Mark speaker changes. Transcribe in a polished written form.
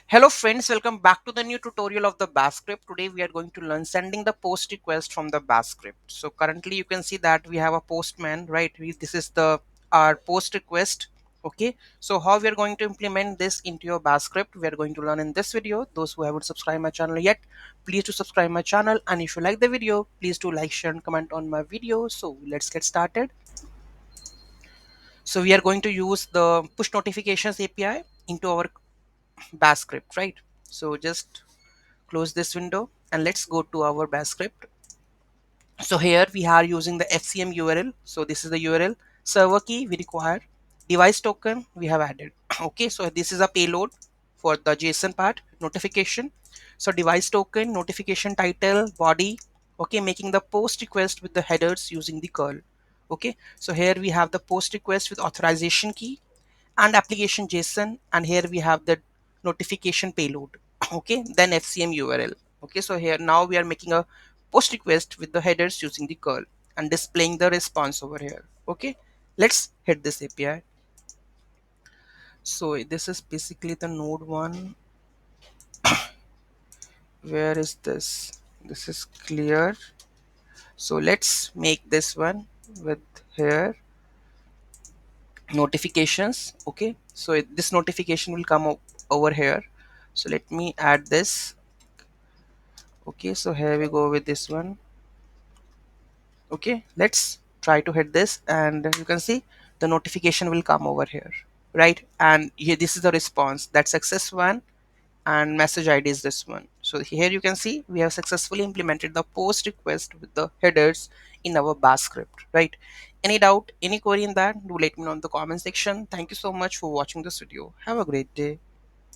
Speaker 1: Hello friends, welcome back to the new tutorial of the bash script. Today we are going to learn sending the post request from the bash script. So currently you can see that we have a postman, right? This is the our post request. Okay, so how we are going to implement this into your bash script, we are going to learn in this video. Those who haven't subscribed my channel yet, please to subscribe my channel, and if you like the video, please do like, share and comment on my video. So let's get started. So we are going to use the push notifications API into our bash script, right? So just close this window and let's go to our bash script. So here we are using the fcm url. So this is the url. Server key we require, device token we have added. Okay, so this is a payload for the json part. Notification, so device token, notification title, body. Okay, making the post request with the headers using the curl. Okay, so here we have the post request with authorization key and application JSON, and here we have the notification payload. Okay, then FCM URL. Okay, so here now we are making a post request with the headers using the curl and displaying the response over here. Okay, let's hit this API. So this is basically the node one. Where is this? This is clear. So let's make this one with here notifications. Okay, so this notification will come over here. So let me add this. Okay, so here we go with this one. Okay, let's try to hit this and you can see the notification will come over here, right? And here this is the response, that success one, and message ID is this one. So here you can see we have successfully implemented the post request with the headers in our bash script, right? Any doubt, any query in that, do let me know in the comment section. Thank you so much for watching this video. Have a great day.